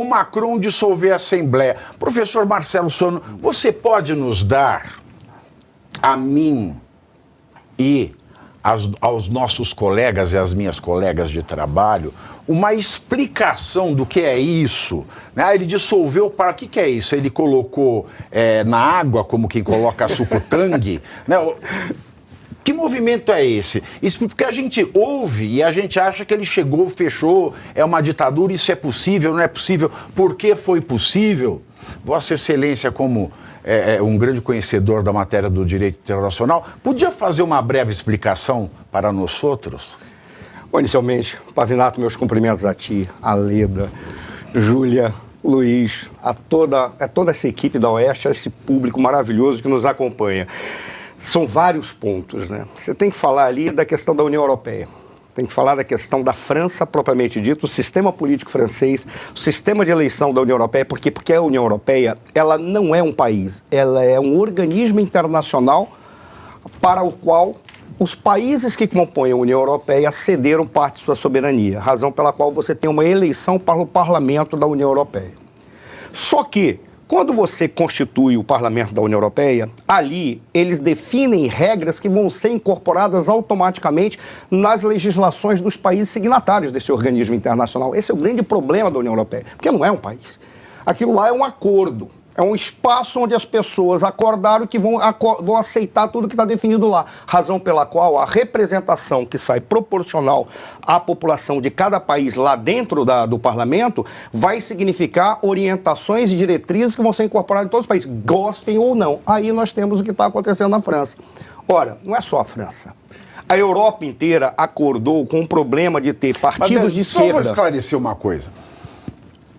o Macron dissolver a Assembleia. Professor Marcelo Sono, você pode nos dar, a mim e aos nossos colegas e às minhas colegas de trabalho, uma explicação do que é isso? Né? Ele dissolveu para... O que é isso? Ele colocou na água, como quem coloca suco-tangue? Né? Que movimento é esse? Isso porque a gente ouve e a gente acha que ele chegou, fechou, é uma ditadura, isso é possível, não é possível? Por que foi possível? Vossa Excelência, como um grande conhecedor da matéria do direito internacional, podia fazer uma breve explicação para nós outros? Bom, inicialmente, Pavinato, meus cumprimentos a ti, a Leda, Júlia, Luiz, a toda essa equipe da Oeste, a esse público maravilhoso que nos acompanha. São vários pontos, né? Você tem que falar ali da questão da União Europeia. Tem que falar da questão da França, propriamente dito, o sistema político francês, o sistema de eleição da União Europeia. Por quê? Porque a União Europeia, ela não é um país, ela é um organismo internacional para o qual os países que compõem a União Europeia cederam parte de sua soberania, razão pela qual você tem uma eleição para o parlamento da União Europeia. Só que, quando você constitui o Parlamento da União Europeia, ali eles definem regras que vão ser incorporadas automaticamente nas legislações dos países signatários desse organismo internacional. Esse é o grande problema da União Europeia, porque não é um país. Aquilo lá é um acordo, é um espaço onde as pessoas acordaram que vão aceitar tudo que está definido lá. Razão pela qual a representação que sai proporcional à população de cada país lá dentro do parlamento vai significar orientações e diretrizes que vão ser incorporadas em todos os países, gostem ou não. Aí nós temos o que está acontecendo na França. Ora, não é só a França. A Europa inteira acordou com o problema de ter partidos de esquerda. Só vou esclarecer uma coisa.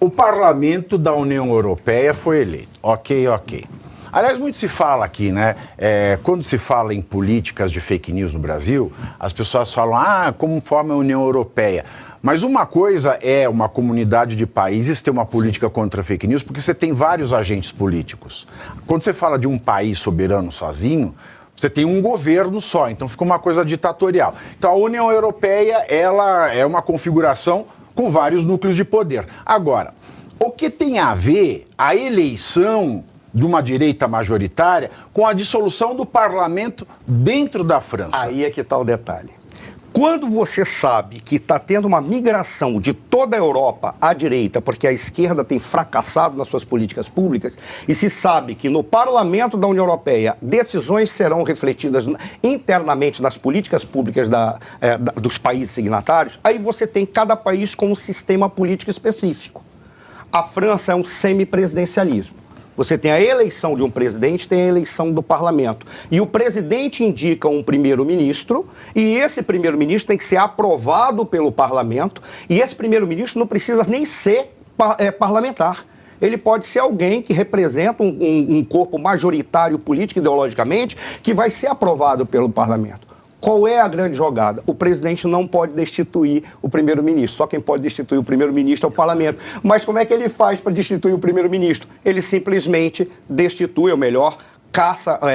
O parlamento da União Europeia foi eleito. Ok. Aliás, muito se fala aqui, né? Quando se fala em políticas de fake news no Brasil, as pessoas falam, como forma a União Europeia. Mas uma coisa é uma comunidade de países ter uma política contra fake news, porque você tem vários agentes políticos. Quando você fala de um país soberano sozinho, você tem um governo só, então fica uma coisa ditatorial. Então a União Europeia, ela é uma configuração com vários núcleos de poder. Agora, o que tem a ver a eleição de uma direita majoritária com a dissolução do parlamento dentro da França? Aí é que está o detalhe. Quando você sabe que está tendo uma migração de toda a Europa à direita, porque a esquerda tem fracassado nas suas políticas públicas, e se sabe que no parlamento da União Europeia decisões serão refletidas internamente nas políticas públicas dos países signatários, aí você tem cada país com um sistema político específico. A França é um semipresidencialismo. Você tem a eleição de um presidente, tem a eleição do parlamento. E o presidente indica um primeiro-ministro, e esse primeiro-ministro tem que ser aprovado pelo parlamento, e esse primeiro-ministro não precisa nem ser parlamentar. Ele pode ser alguém que representa um corpo majoritário político, ideologicamente, que vai ser aprovado pelo parlamento. Qual é a grande jogada? O presidente não pode destituir o primeiro-ministro. Só quem pode destituir o primeiro-ministro é o parlamento. Mas como é que ele faz para destituir o primeiro-ministro? Ele simplesmente destitui, ou melhor,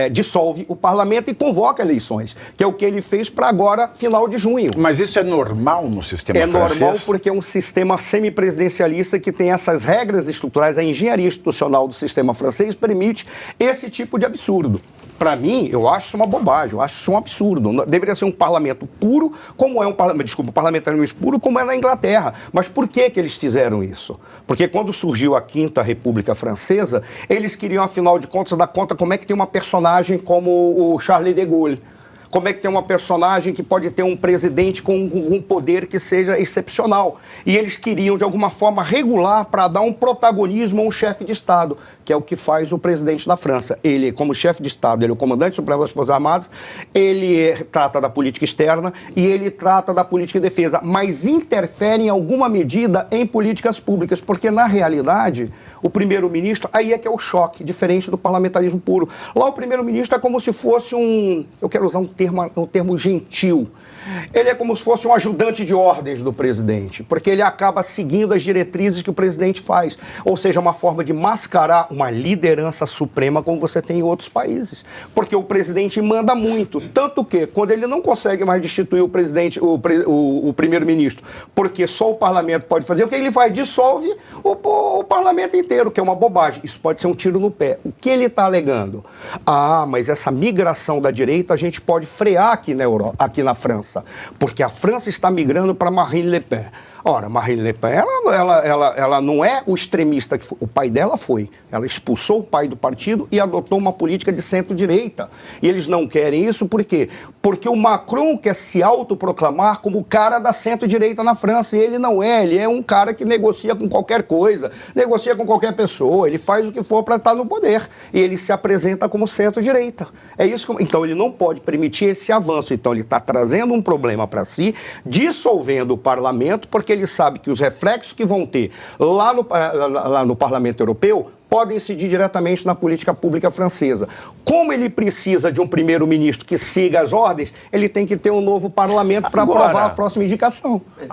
dissolve o parlamento e convoca eleições, que é o que ele fez para agora, final de junho. Mas isso é normal no sistema francês? É normal porque é um sistema semipresidencialista que tem essas regras estruturais, a engenharia institucional do sistema francês permite esse tipo de absurdo. Para mim, eu acho isso uma bobagem, eu acho isso um absurdo. Deveria ser um parlamento puro, como é um parlamentarismo puro, como é na Inglaterra. Mas por que eles fizeram isso? Porque quando surgiu a Quinta República Francesa, eles queriam, afinal de contas, dar conta como é que tem uma personagem como o Charles de Gaulle. Como é que tem uma personagem que pode ter um presidente com um poder que seja excepcional. E eles queriam, de alguma forma, regular para dar um protagonismo a um chefe de Estado, que é o que faz o presidente da França. Ele, como chefe de Estado, ele é o comandante supremo das Forças Armadas, ele trata da política externa e ele trata da política de defesa, mas interfere em alguma medida em políticas públicas, porque, na realidade, o primeiro-ministro, aí é que é o choque, diferente do parlamentarismo puro. Lá o primeiro-ministro é como se fosse eu quero usar um termo gentil. Ele é como se fosse um ajudante de ordens do presidente, porque ele acaba seguindo as diretrizes que o presidente faz. Ou seja, uma forma de mascarar uma liderança suprema como você tem em outros países. Porque o presidente manda muito. Tanto que, quando ele não consegue mais destituir o presidente, o primeiro-ministro, porque só o parlamento pode fazer, o que ele faz? Dissolve o parlamento inteiro, que é uma bobagem. Isso pode ser um tiro no pé. O que ele está alegando? Mas essa migração da direita a gente pode frear aqui na Europa, aqui na França. Porque a França está migrando para Marine Le Pen. Ora, Marine Le Pen, ela não é o extremista que foi. O pai dela foi. Ela expulsou o pai do partido e adotou uma política de centro-direita. E eles não querem isso por quê? Porque o Macron quer se autoproclamar como o cara da centro-direita na França. E ele não é. Ele é um cara que negocia com qualquer coisa, negocia com qualquer pessoa, ele faz o que for para estar no poder. E ele se apresenta como centro-direita. É isso que... Então, ele não pode permitir esse avanço. Então, ele está trazendo um problema para si, dissolvendo o parlamento, porque ele sabe que os reflexos que vão ter lá no Parlamento Europeu podem incidir diretamente na política pública francesa. Como ele precisa de um primeiro-ministro que siga as ordens, ele tem que ter um novo parlamento para aprovar a próxima indicação. Mas